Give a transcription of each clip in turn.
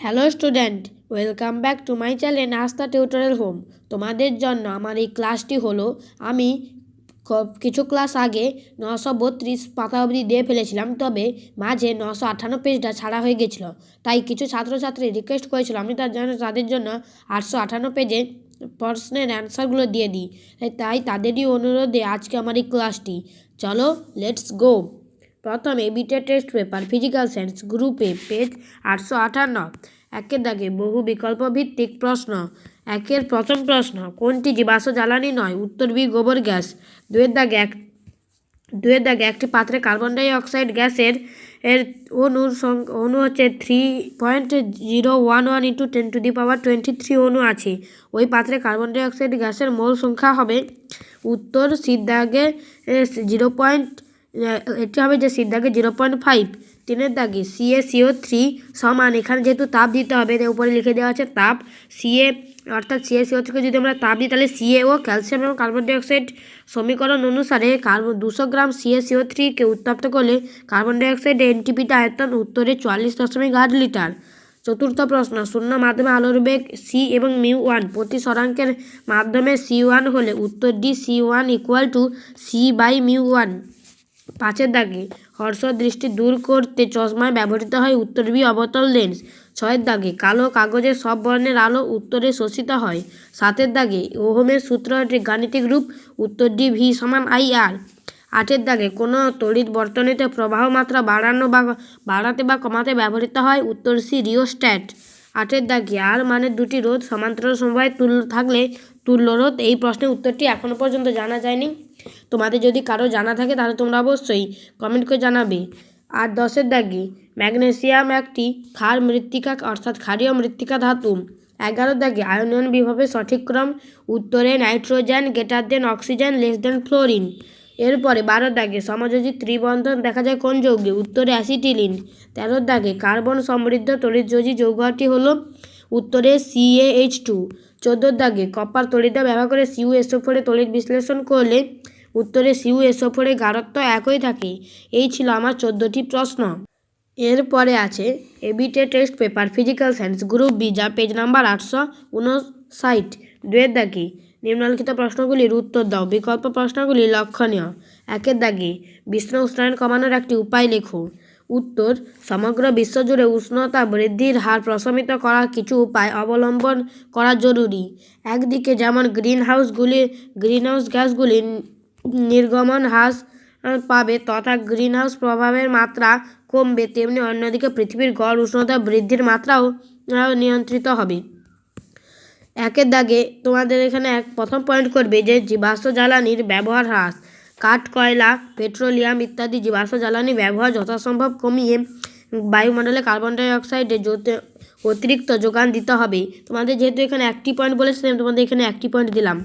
Hello student, welcome back to my channel আস্থা tutorial home. তোমাদের জন্য আমার এই ক্লাসটি হলো, আমি কিছু ক্লাস আগে 932 পাতা অবধি দিয়ে ফেলেছিলাম, তবে মাঝে 958 পেজটা ছাড়া হয়ে গেছিলো। তাই কিছু ছাত্রছাত্রী রিকোয়েস্ট করেছিল আমি তাদের জন্য 858 পেজে প্রশ্নের অ্যান্সারগুলো দিয়ে দিই। তাই তাদেরই অনুরোধে আজকে আমার এই ক্লাসটি। চলো লেটস গো। প্রথমে বিটে টেস্ট পেপার ফিজিক্যাল সায়েন্স গ্রুপে পেজ 858। একের দাগে বহু বিকল্প ভিত্তিক প্রশ্ন। একের প্রথম প্রশ্ন, কোনটি জীবাশ্ম জ্বালানি নয়? উত্তর বি, গোবর গ্যাস। দুয়ের দাগে একটি পাত্রে কার্বন ডাই অক্সাইড গ্যাসের অণু হচ্ছে 3.011 × 10⁻23 অণু আছে। ওই পাত্রে কার্বন ডাই অক্সাইড গ্যাসের মোল সংখ্যা হবে, উত্তর সির দাগে এটি হবে যে সির দাগে 0.5। তিনের দাগে CaCO3 সমান, এখানে যেহেতু তাপ দিতে হবে তাই উপরে লিখে দেওয়া আছে তাপ। অর্থাৎ CaCO3কে যদি আমরা তাপ দিই তাহলে CaO ক্যালসিয়াম এবং কার্বন ডাইঅক্সাইড সমীকরণ অনুসারে 200 গ্রাম CaCO3কে উত্তপ্ত করলে কার্বন ডাইঅক্সাইড এনটিপিটা আয়তন উত্তরে 44.8 লিটার। চতুর্থ প্রশ্ন, শূন্য মাধ্যমে আলোর বেগ c এবং μ1 প্রতি স্বরাঙ্কের মাধ্যমে c1 হলে উত্তর ডি, c1 = c/μ1। পাঁচের দাগে হর্ষ দৃষ্টি দূর করতে চশমায় ব্যবহৃত হয়, উত্তর বি, অবতল লেন্স। ছয়ের দাগে কালো কাগজের সব বর্ণের আলো উত্তরে শোষিত হয়। সাতের দাগে ওহমের সূত্রটি গাণিতিক রূপ, উত্তর ডি, V = IR। আটের দাগে কোনো তড়িৎ বর্তনীতে প্রবাহ মাত্রা বাড়াতে বা কমাতে ব্যবহৃত হয়, উত্তর সি, রিওস্ট্যাট। আটের দাগে আর মানে দুটি রোধ সমান্তরাল সমবায়ে থাকলে তুল্য রোধ। এই প্রশ্নের উত্তরটি এখনও পর্যন্ত জানা যায়নি। তোমাদের যদি কারো জানা থাকে তাহলে তোমরা অবশ্যই কমেন্ট করে জানাবে। আর 10এর দাগে ম্যাগনেসিয়াম একটি ক্ষার মৃত্তিকা অর্থাৎ ক্ষারীয় মৃত্তিকা ধাতু। 11 দাগে আয়নন বিভবের সঠিক ক্রম, উত্তরে নাইট্রোজেন অক্সিজেন ফ্লোরিন। এরপরে 12 দাগে সমযোজী ত্রিবন্ধন দেখা যায় কোন যৌগে, উত্তরে অ্যাসিটিলিন। 13 দাগে কার্বন সমৃদ্ধ তড়িৎযোজী যৌগটি হলো, উত্তরে CaH2। 14 দাগে কপার তড়িৎদ্বার ব্যবহার করে CuSO4 তড়িৎ বিশ্লেষণ করলে উত্তরে CuSO4 গাঢ়ত্ব একই থাকে। এই ছিল আমার 14টি প্রশ্ন। এরপরে আছে এবিটে test paper physical science group B, যা পেজ নাম্বার 859। দুয়ের দাগে নিম্নলিখিত প্রশ্নগুলির উত্তর দাও। বিকল্প প্রশ্নগুলি লক্ষণীয়। একের দাগে বিশ্ব উষ্ণায়ন কমানোর একটি উপায় লেখো। উত্তর, সমগ্র বিশ্বজুড়ে উষ্ণতা বৃদ্ধির হার প্রশমিত করার কিছু উপায় অবলম্বন করা জরুরি। একদিকে যেমন গ্রিনহাউস গ্যাসগুলি নির্গমন হ্রাস পাবে তথা গ্রিনহাউস প্রভাবের মাত্রা কমবে, তেমনি অন্যদিকে পৃথিবীর গড় উষ্ণতা বৃদ্ধির মাত্রাও নিয়ন্ত্রিত হবে। একের দাগে তোমাদের এখানে প্রথম পয়েন্ট করবে যে জীবাশ্ম জ্বালানির ব্যবহার হ্রাস। কাঠ, কয়লা, পেট্রোলিয়াম ইত্যাদি জীবাশ্ম জ্বালানি ব্যবহার যথাসম্ভব কমিয়ে বায়ুমণ্ডলে কার্বন ডাই অক্সাইডের অতিরিক্ত যোগান দিতে হবে। তোমাদের যেহেতু এখানে একটি পয়েন্ট বলেছিলাম, তোমাদের এখানে একটি পয়েন্ট দিলাম।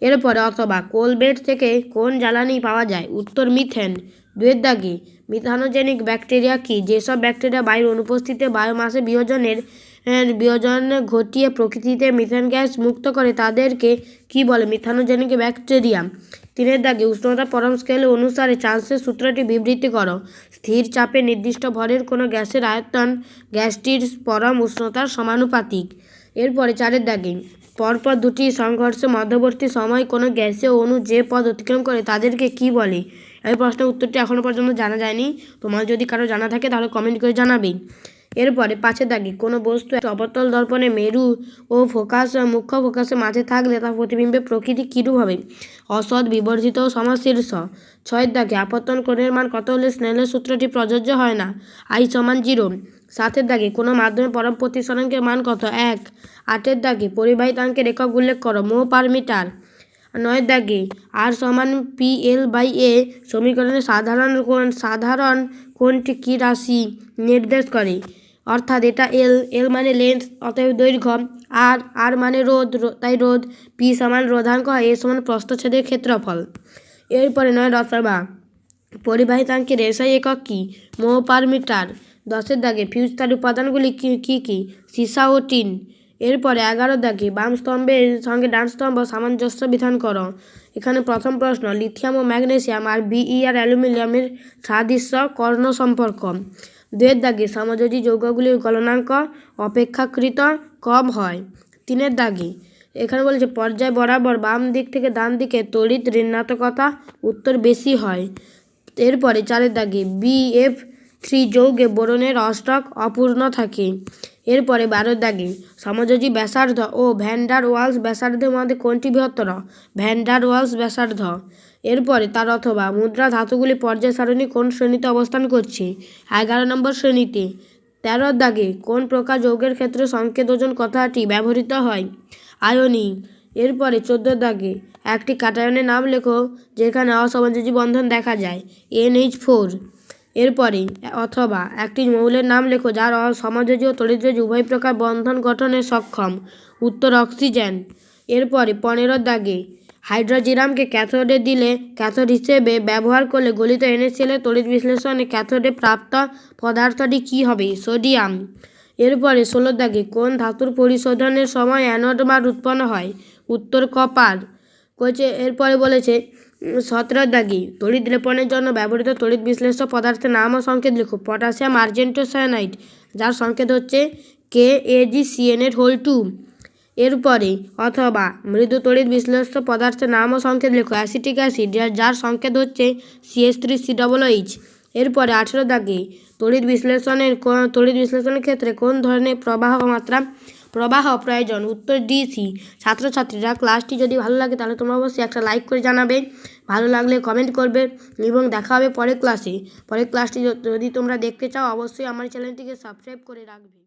এরপরে অথবা কোল বেড থেকে কোন জ্বালানি পাওয়া যায়, উত্তর মিথেন। দুয়ের দাগে মিথানোজেনিক ব্যাকটেরিয়া কি? যেসব ব্যাকটেরিয়া বায়ুর অনুপস্থিতিতে বায়োমাসে বিয়োজন ঘটিয়ে প্রকৃতিতে মিথেন গ্যাস মুক্ত করে তাদেরকে কি বলে? Methanogenic bacteria. তিনের দাগে উষ্ণতা পরম স্কেল অনুসারে চার্লসের সূত্রটি বিবৃতি করো। স্থির চাপে নির্দিষ্ট ভরের কোনো গ্যাসের আয়তন গ্যাসটির পরম উষ্ণতার সমানুপাতিক। এরপরে চারের দাগে পরপর দুটি সংঘর্ষে মধ্যবর্তী সময় কোনো গ্যাসীয় অণু যে পথ অতিক্রম করে তাদেরকে কি বলে? এই প্রশ্নের উত্তরটি এখনও পর্যন্ত জানা যায়নি। তোমার যদি কারো জানা থাকে তাহলে কমেন্ট করে জানাবে। এরপরে পাঁচের দাগে কোনো বস্তু একটি অবতল দর্পণে মেরু ও মুখ্য ফোকাসের মাঝে থাকলে তার প্রতিবিম্বের প্রকৃতি কীরূপ হবে? অসৎ, বিবর্ধিত ও সমশীর্ষ। ছয়ের দাগে আপতন কোণের মান কত হলে স্নেলের সূত্রটি প্রযোজ্য হয় না? I = 0। সাতের দাগে কোনো মাধ্যমে পরম প্রতিসরাঙ্কের মান কত? 1। আটের দাগে পরিবাহিতাঙ্কের একক উল্লেখ করো, mho/মিটার। 9 দাগে R = PL/A সমীকরণের সাধারণ কোণটি কী রাশি নির্দেশ করে? অর্থাৎ এটা L মানে লেন্থ, অতএব দৈর্ঘ্য, R মানে রোধ, তাই রোধ, P = রোধাঙ্ক, A = প্রস্থচ্ছেদের ক্ষেত্রফল। এরপরে 9 অথবা পরিবাহিতাঙ্কের SI একক কী? mho/মিটার। 10এর দাগে ফিউজ তার উপাদানগুলি কী কী? সীসা ও টিন। এরপরে 11 দাগে বাম স্তম্ভের সঙ্গে ডান স্তম্ভ সামঞ্জস্য বিধান করো। এখানে প্রথম প্রশ্ন, লিথিয়াম ও ম্যাগনেসিয়াম আর Be আর অ্যালুমিনিয়ামের সাদৃশ্য কর্ণ সম্পর্ক। দুয়ের দাগে সমযোজী যৌগগুলির গলনাঙ্ক অপেক্ষাকৃত কম হয়। 3-এর দাগে এখানে বলেছে পর্যায় বরাবর বাম দিক থেকে ডান দিকে তড়িৎ ঋণাত্মকতা উত্তর বেশি হয়। এরপরে 4-এর দাগে BF3 যৌগে বোরনের অষ্টক অপূর্ণ থাকে। এরপরে 12-এর দাগে সমযোজী ব্যাসার্ধ ও ভ্যান্ডার ওয়ালস ব্যাসার্ধের মধ্যে কোনটি বৃহত্তর? ভ্যান্ডার ওয়ালস ব্যাসার্ধ। এরপরে তার অথবা মুদ্রা ধাতুগুলি পর্যায় সারণী কোন শ্রেণীতে অবস্থান করছে? 11 নম্বর শ্রেণীতে। 13-এর দাগে কোন প্রকার যৌগের ক্ষেত্রে সংকেত ওজন কথাটি ব্যবহৃত হয়? আয়নিক। এরপরে 14-এর দাগে একটি কাটায়নের নাম লেখো যেখানে অসমযোজী বন্ধন দেখা যায়। NH4। এরপরে অথবা একটি মৌলের নাম লেখো যার সমযোজী ও তড়িৎযোজী উভয় প্রকার বন্ধন গঠনে সক্ষম। উত্তর অক্সিজেন। এরপরে 15-এর দাগে হাইড্রোজিরামকে ক্যাথোডে দিলে ক্যাথোড হিসেবে ব্যবহার করলে গলিত NaCl এর তড়িৎ বিশ্লেষণে ক্যাথোডে প্রাপ্ত পদার্থটি কী হবে? সোডিয়াম। এরপরে 16-এর দাগে কোন ধাতুর পরিশোধনের সময় অ্যানোড বার উৎপন্ন হয়? উত্তর কপার। এরপরে বলেছে 17-এর দাগে তড়িৎ লেপনের জন্য ব্যবহৃত তড়িৎ বিশ্লেষ্য পদার্থের নাম ও সংকেত লেখো। পটাশিয়াম আর্জেন্টোসায়ানাইড যার সংকেত হচ্ছে KAgCN2। এরপরে অথবা মৃদু তড়িৎ বিশ্লেষ্য পদার্থের নাম ও সংকেত লেখো। অ্যাসিটিক অ্যাসিড যার সংকেত হচ্ছে CH3COOH। এরপরে 18-এর দাগে তড়িৎ বিশ্লেষণের ক্ষেত্রে কোন ধরনের প্রবাহ প্রয়োজন? উত্তর DC। ছাত্রছাত্রীরা ক্লাসটি যদি ভালো লাগে তাহলে তোমরা অবশ্যই একটা লাইক করে জানাবে, ভালো লাগলে কমেন্ট করবে এবং দেখা হবে পরের ক্লাসটি যদি তোমরা দেখতে চাও অবশ্যই আমার চ্যানেলটিকে সাবস্ক্রাইব করে রাখবে।